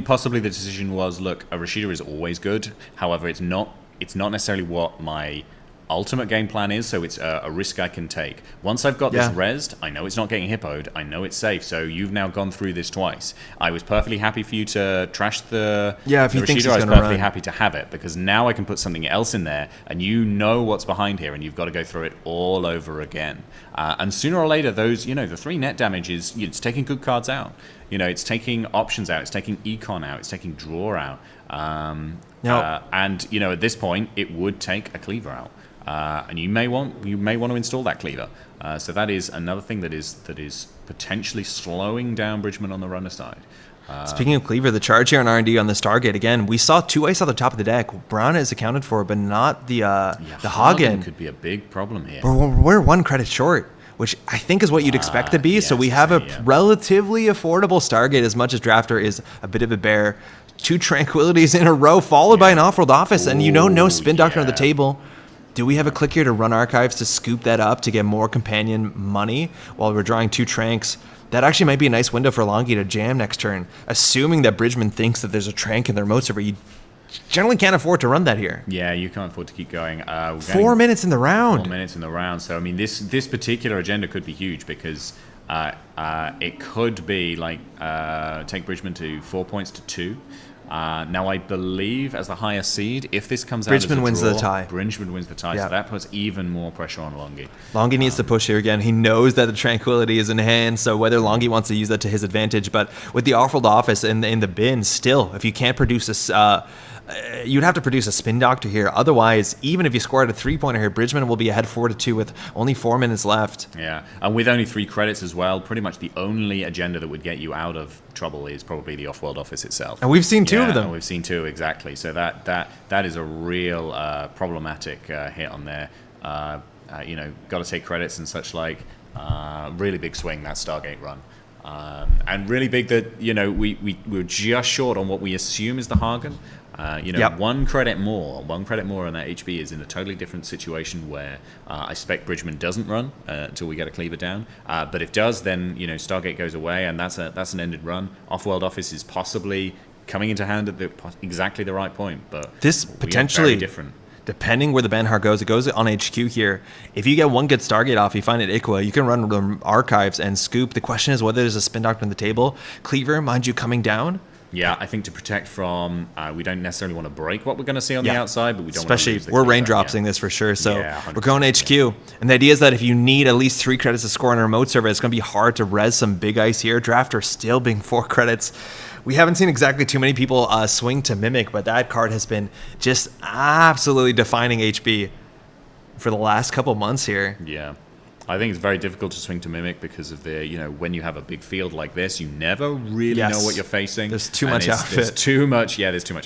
possibly the decision was, look, a Rashida is always good. However, it's not necessarily what my ultimate game plan is, so it's a risk I can take. Once I've got this rezzed, I know it's not getting hippoed, I know it's safe, so you've now gone through this twice. I was perfectly happy for you to trash the if he thinks he's I was gonna perfectly run. happy to have it, because now I can put something else in there, and you know what's behind here, and you've got to go through it all over again. And sooner or later, those, the 3 net damage is, it's taking good cards out. It's taking options out, it's taking econ out, it's taking draw out. And, at this point, it would take a cleaver out. And you may want to install that cleaver. So that is another thing that is potentially slowing down Bridgeman on the runner side. Speaking of Cleaver, the charge here on R&D on the Stargate, again, we saw 2 ice on the top of the deck. Brown is accounted for, but not the Hagen. Could be a big problem here. We're 1 credit short, which I think is what you'd expect to be. Yes, so we have a relatively affordable Stargate, as much as Drafter is a bit of a bear. 2 Tranquilities in a row, followed by an off-world office, and no Spin Doctor on the table. Do we have a click here to run Archives to scoop that up to get more companion money while we're drawing 2 Tranks? That actually might be a nice window for Longi to jam next turn, assuming that Bridgeman thinks that there's a Trank in their remote server. You generally can't afford to run that here. Yeah, you can't afford to keep going. 4 minutes in the round. 4 minutes in the round. So, I mean, this particular agenda could be huge because it could be like take Bridgeman to 4 points to 2. Now, I believe as the highest seed, if this comes out Bridgeman as a wins draw, the tie. Bridgeman wins the tie, so that puts even more pressure on Longi. Longi needs to push here again. He knows that the Tranquility is in hand, so whether Longi wants to use that to his advantage, but with the off-world office in the bin, still, if you can't produce you'd have to produce a Spin Doctor here. Otherwise, even if you score at a 3-pointer here, Bridgeman will be ahead 4-2 with only 4 minutes left. Yeah, and with only 3 credits as well, pretty much the only agenda that would get you out of trouble is probably the off-world office itself. And we've seen 2 of them. And we've seen 2, exactly. So that is a real problematic hit on there. Got to take credits and such like. Really big swing, that Stargate run. And really big that, we're just short on what we assume is the Hagen. 1 credit more on that HB is in a totally different situation where I expect Bridgeman doesn't run until we get a Cleaver down. But if it does, then Stargate goes away, and that's an ended run. Off-world office is possibly coming into hand at exactly the right point. But this potentially very different. Depending where the Banhar goes, it goes on HQ here. If you get 1 good Stargate off, you find it Ikwa, you can run the Archives and scoop. The question is whether there's a Spin Doctor on the table. Cleaver, mind you, coming down. Yeah, I think to protect from, we don't necessarily want to break what we're going to see on the outside, but we don't especially want to lose the we're Cleaver. raindropsing this for sure. So we're going HQ, yeah. And the idea is that if you need at least 3 credits to score on a remote server, it's going to be hard to res some big ice here. Drafter still being 4 credits. We haven't seen exactly too many people swing to Mimic, but that card has been just absolutely defining HB for the last couple months here. Yeah. I think it's very difficult to swing to Mimic because of the, when you have a big field like this, you never really know what you're facing. There's too much outfit. There's too much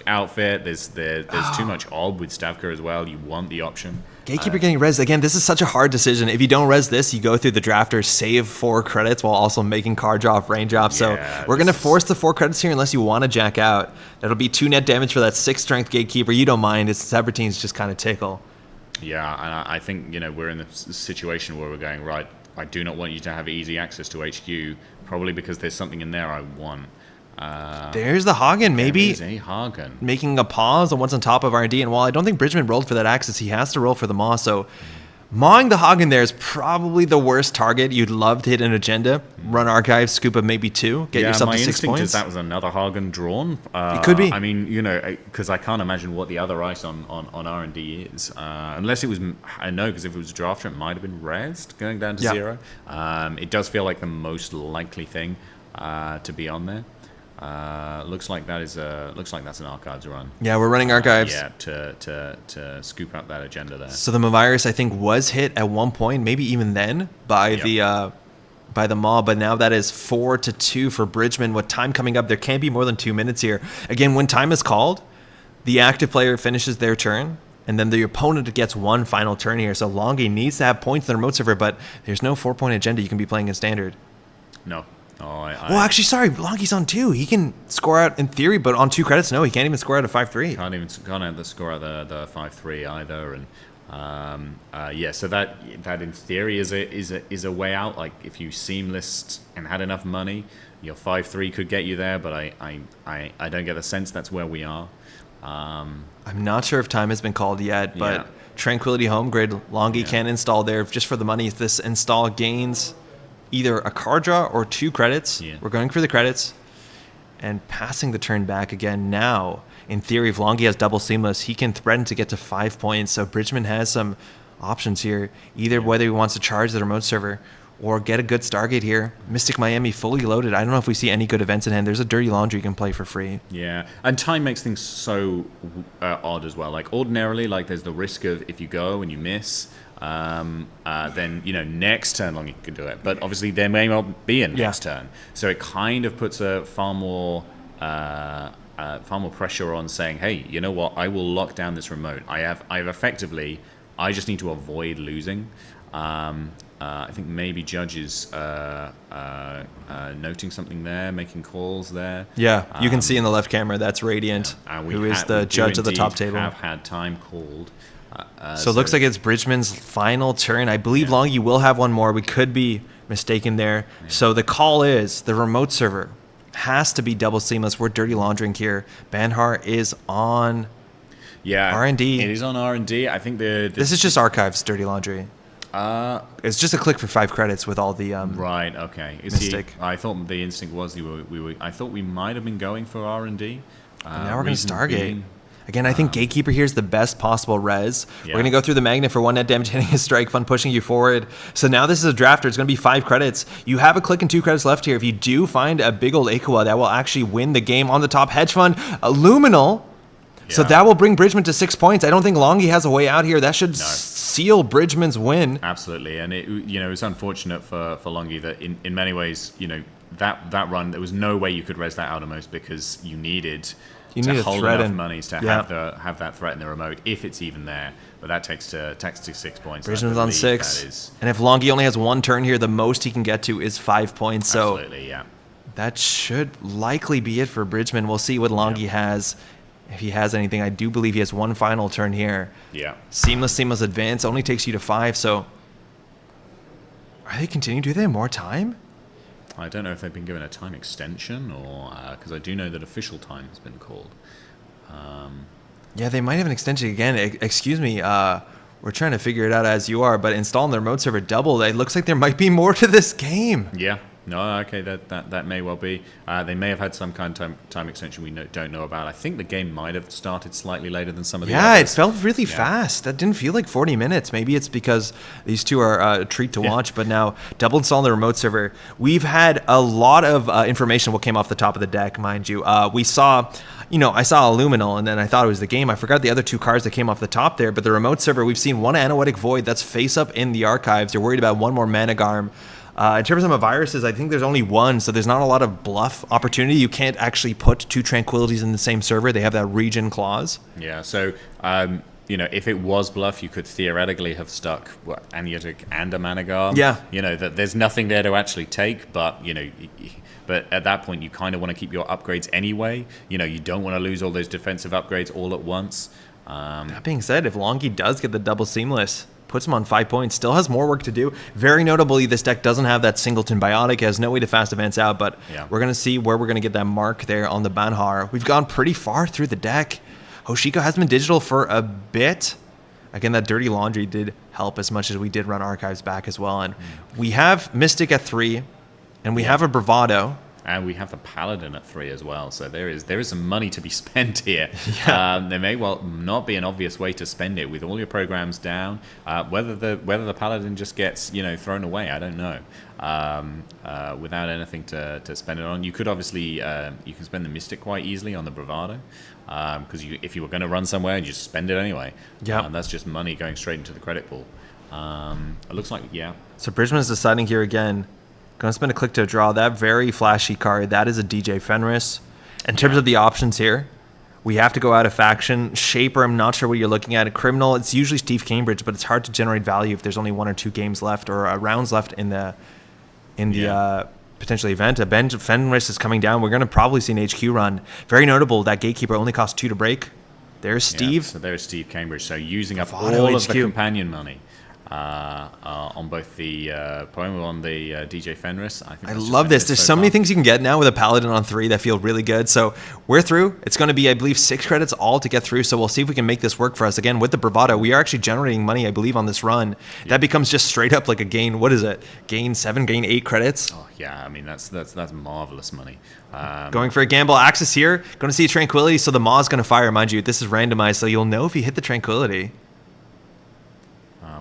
outfit. There's too much Ob with Stavka as well. You want the option. Gatekeeper getting res. Again, this is such a hard decision. If you don't res this, you go through the Drafter, save 4 credits while also making card draw off raindrop. So we're going to force the 4 credits here unless you want to jack out. That'll be 2 net damage for that 6 strength Gatekeeper. You don't mind. It's Sabreteen's just kind of tickle. Yeah, and I think, we're in a situation where we're going, right, I do not want you to have easy access to HQ, probably because there's something in there I want. There's the Hagen, maybe there is a Hagen. Making a pause on what's on top of R&D. And while I don't think Bridgeman rolled for that access, he has to roll for the Maw. So mawing the Hagen there is probably the worst target. You'd love to hit an agenda, run Archives, scoop up maybe 2, get yourself to 6 instinct points. Is that was another Hagen drawn. It could be. I mean, because I can't imagine what the other ice on R&D is. Unless it was, I know, because if it was a drafter, it might have been rezzed going down to 0. It does feel like the most likely thing to be on there. Looks like that's an Archives run. Yeah, we're running Archives. To scoop out that agenda there. So the Mavirus, I think, was hit at one point, maybe even then, by the Maw, but now that is 4-2 for Bridgeman. With time coming up, there can't be more than 2 minutes here. Again, when time is called, the active player finishes their turn, and then the opponent gets 1 final turn here. So Longi needs to have points in the remote server, but there's no 4-point agenda you can be playing in Standard. No. Well, actually, sorry, Longi's on 2. He can score out in theory, but on 2 credits, no, he can't even score out a 5-3. Can't even score out the 5-3 either, and so that in theory is a way out. Like if you seamless and had enough money, your 5-3 could get you there, but I don't get the sense that's where we are. I'm not sure if time has been called yet, but Tranquility Home Grid, Longi can install there just for the money. If this install gains either a card draw or 2 credits. We're going for the credits and passing the turn back again. Now, in theory, if Longi has double seamless, he can threaten to get to 5 points. So Bridgeman has some options here, either whether he wants to charge the remote server or get a good Stargate here. Mystic Miami fully loaded. I don't know if we see any good events in hand. There's a Dirty Laundry you can play for free. Yeah, and time makes things so odd as well. Like ordinarily, like there's the risk of if you go and you miss, then next turn Longi can do it. But obviously there may well be a next turn, so it kind of puts a far more pressure on saying, hey, you know what? I will lock down this remote. I have effectively. I just need to avoid losing. I think maybe Judge is noting something there, making calls there. Yeah, you can see in the left camera that's Radiant, who is the judge of the top table. Have had time called. So it looks like it's Bridgeman's final turn. I believe Longi will have one more. We could be mistaken there. Yeah. So the call is the remote server has to be double seamless. We're dirty laundering here. Banhar is on R&D. It is on R&D. I think this is just Archives Dirty Laundry. It's just a click for 5 credits with all the right. Okay. Mystic. I thought the instinct was I thought we might have been going for R&D. Now we're going to Stargate. Again, I think Gatekeeper here is the best possible res. Yeah. We're going to go through the Magnet for 1 net damage, hitting a strike, fun pushing you forward. So now this is a drafter. It's going to be 5 credits. You have a click and 2 credits left here. If you do find a big old Aqua, that will actually win the game on the top. Hedge Fund, Luminal. Yeah. So that will bring Bridgman to 6 points. I don't think Longi has a way out here. That should seal Bridgman's win. Absolutely. And it's unfortunate for Longi that in many ways, that run, there was no way you could res that outermost because you needed to hold enough monies to have that threat in the remote, if it's even there. But that takes to 6 points. Bridgman's on 6. And if Longi only has 1 turn here, the most he can get to is 5 points. So absolutely, yeah. That should likely be it for Bridgman. We'll see what Longi has. If he has anything, I do believe he has 1 final turn here. Yeah. Seamless advance only takes you to 5. So are they continuing? Do they have more time? I don't know if they've been given a time extension or because I do know that official time has been called. Yeah, they might have an extension again. Excuse me. We're trying to figure it out as you are, but installing the remote server double, it looks like there might be more to this game. Yeah. No, okay, that may well be. They may have had some kind of time extension we don't know about. I think the game might have started slightly later than some of the others. Yeah, it felt really fast. That didn't feel like 40 minutes. Maybe it's because these two are a treat to watch, but now double installing the remote server. We've had a lot of information what came off the top of the deck, mind you. We saw... I saw a Luminal, and then I thought it was the game. I forgot the other 2 cards that came off the top there, but the remote server, we've seen 1 Anoetic Void. That's face up in the archives. You're worried about 1 more Managarm. In terms of viruses, I think there's only 1, so there's not a lot of bluff opportunity. You can't actually put 2 Tranquilities in the same server. They have that region clause. Yeah, so... if it was bluff, you could theoretically have stuck Amniotic and a Managarm. Yeah. That there's nothing there to actually take, but but at that point you kind of want to keep your upgrades anyway. You don't want to lose all those defensive upgrades all at once. That being said, if Longi does get the double seamless, puts him on 5 points, still has more work to do. Very notably, this deck doesn't have that singleton biotic. It has no way to fast advance out, but we're going to see where we're going to get that mark there on the Banhar. We've gone pretty far through the deck. Hoshiko has been digital for a bit. Again, that Dirty Laundry did help as much as we did run Archives back as well. And we have Mystic at 3, and we have a Bravado. And we have the Paladin at 3 as well. So there is some money to be spent here. Yeah. There may well not be an obvious way to spend it with all your programs down. Whether the Paladin just gets thrown away, I don't know. Without anything to spend it on, you could obviously you can spend the Mystic quite easily on the Bravado. Because if you were going to run somewhere, you just spend it anyway. Yeah, that's just money going straight into the credit pool. It looks like So Bridgman's deciding here again. Going to spend a click to draw that very flashy card. That is a DJ Fenris. In terms of the options here, we have to go out of faction. Shaper, I'm not sure what you're looking at. A Criminal, it's usually Steve Cambridge, but it's hard to generate value if there's only 1 or 2 games left or rounds left in the potential event. A Ben Fenris is coming down. We're going to probably see an HQ run. Very notable, that Gatekeeper only costs 2 to break. There's Steve. So there's Steve Cambridge. So using up all of the companion money. On both the poem on the DJ Fenris. I love this. There's so many things you can get now with a Paladin on 3 that feel really good. So we're through. It's going to be, I believe, 6 credits all to get through. So we'll see if we can make this work for us. Again, with the Bravado, we are actually generating money, I believe, on this run. Yeah. That becomes just straight up like a gain. What is it? Gain 7, gain 8 credits? Oh, yeah. I mean, that's marvelous money. Going for a gamble. Axis here. Going to see a Tranquility. So the Maw's going to fire. Mind you, this is randomized. So you'll know if you hit the Tranquility.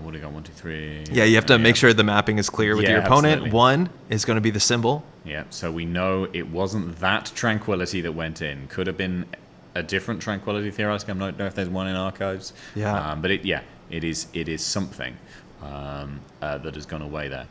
What probably got 1, 2, 3. Yeah, you have to make sure the mapping is clear with your opponent. Absolutely. 1 is going to be the symbol. Yeah, so we know it wasn't that tranquility that went in. Could have been a different tranquility, theoretically. I don't know if there's one in archives. Yeah. But it is something that has gone away there.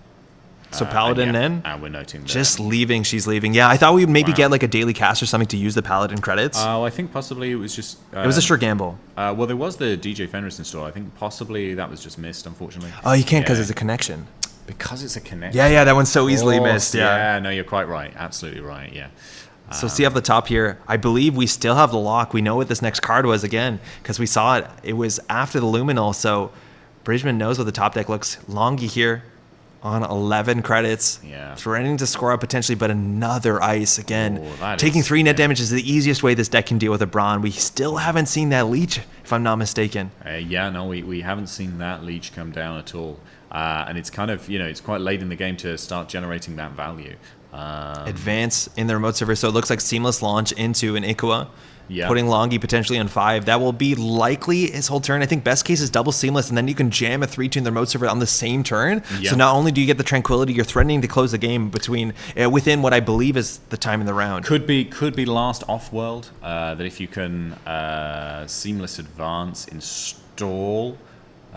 So Paladin then? And we're noting that. Just leaving, she's leaving. Yeah, I thought we would maybe get like a daily cast or something to use the Paladin credits. Oh, I think possibly it was just... it was a sure gamble. Well, there was the DJ Fenris install. I think possibly that was just missed, unfortunately. Oh, you can't because it's a connection. Because it's a connection. Yeah, that one's so easily missed. Yeah, no, you're quite right. Absolutely right, yeah. So see up the top here, I believe we still have the lock. We know what this next card was again, because we saw it. It was after the Luminal, so Bridgeman knows what the top deck looks. Longi here on 11 credits. Yeah. Threatening to score up potentially, but another ice again. Ooh, Taking 3 net damage is the easiest way this deck can deal with a Brawn. We still haven't seen that leech, if I'm not mistaken. We haven't seen that leech come down at all. And it's kind of, it's quite late in the game to start generating that value. Advance in the remote server, so it looks like seamless launch into an Ikua. Yeah. Putting Longi potentially on 5. That will be likely his whole turn. I think best case is double seamless, and then you can jam a 3-2 in the remote server on the same turn. Yeah. So not only do you get the tranquility, you're threatening to close the game within what I believe is the time in the round. Could be last off-world, that if you can seamless advance, install...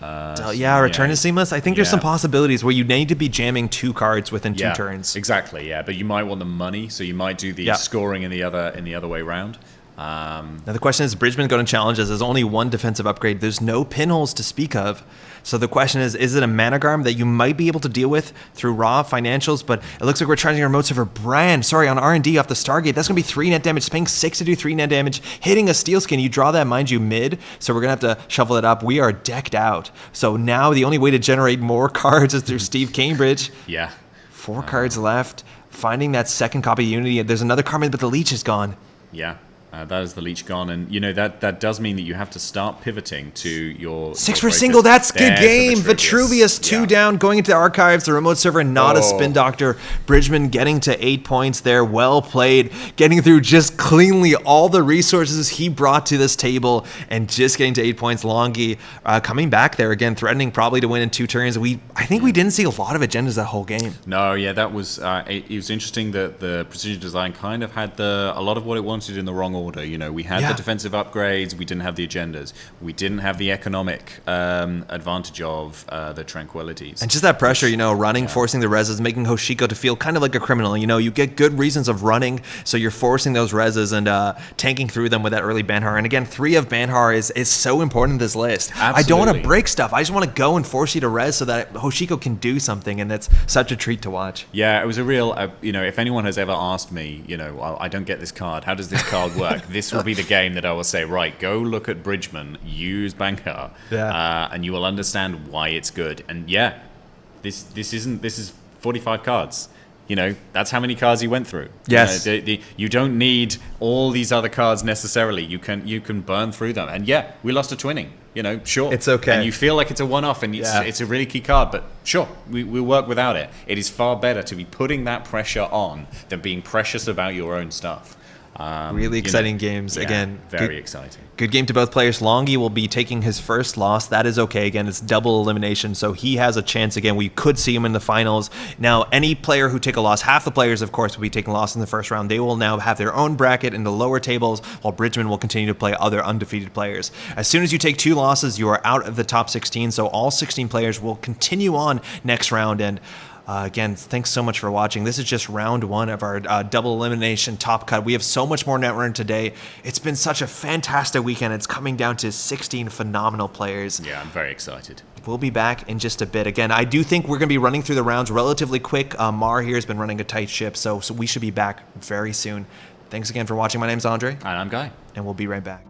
return is seamless. I think there's some possibilities where you need to be jamming 2 cards within 2 turns. Exactly, yeah. But you might want the money, so you might do the scoring in the other way round. Now the question is Bridgeman going to challenge us. There's only 1 defensive upgrade. There's no pinholes to speak of. So the question is it a Managarm that you might be able to deal with through raw financials? But it looks like we're charging our remote server on R&D off the Stargate. That's going to be 3 net damage, paying 6 to do 3 net damage, hitting a Steel Skin. You draw that, mind you, mid. So we're going to have to shuffle it up. We are decked out. So now the only way to generate more cards is through Steve Cambridge. Yeah. 4 cards left. Finding that second copy of Unity. There's another card, but the leech is gone. Yeah. That is the leech gone, and that does mean that you have to start pivoting to your 6 for single. That's good game. Vitruvius. Vitruvius 2 down, going into the archives. The remote server, not a spin doctor. Bridgeman getting to 8 points there. Well played, getting through just cleanly all the resources he brought to this table, and just getting to 8 points. Longi coming back there again, threatening probably to win in 2 turns. I think we didn't see a lot of agendas that whole game. No, yeah, that was it was interesting that the precision design kind of had a lot of what it wanted in the wrong order. We had the defensive upgrades, we didn't have the agendas, we didn't have the economic advantage of the tranquilities. And just that pressure, running, forcing the reses, making Hoshiko to feel kind of like a criminal. You get good reasons of running, so you're forcing those reses and tanking through them with that early Banhar. And again, 3 of Banhar is so important in this list. Absolutely. I don't want to break stuff. I just want to go and force you to res so that Hoshiko can do something, and that's such a treat to watch. Yeah, it was a real, if anyone has ever asked me, I don't get this card, how does this card work? This will be the game that I will say, right, go look at Bridgeman, use Banhar, and you will understand why it's good. And this is 45 cards. That's how many cards he went through. Yes. You don't need all these other cards necessarily. You can burn through them. And we lost a twinning. Sure. It's okay. And you feel like it's a one-off and it's a really key card, but sure, we'll work without it. It is far better to be putting that pressure on than being precious about your own stuff. Really exciting games. Again, very exciting. Good game to both players. Longi will be taking his first loss. That is okay. Again, it's double elimination, so he has a chance. Again, we could see him in the finals. Now, any player who take a loss, half the players, of course, will be taking a loss in the first round. They will now have their own bracket in the lower tables, while Bridgeman will continue to play other undefeated players. As soon as you take 2 losses, you are out of the top 16, so all 16 players will continue on next round. And again, thanks so much for watching. This is just round 1 of our double elimination top cut. We have so much more Netrunner today. It's been such a fantastic weekend. It's coming down to 16 phenomenal players. Yeah, I'm very excited. We'll be back in just a bit. Again, I do think we're going to be running through the rounds relatively quick. Mar here has been running a tight ship, so we should be back very soon. Thanks again for watching. My name's Andre. And I'm Guy. And we'll be right back.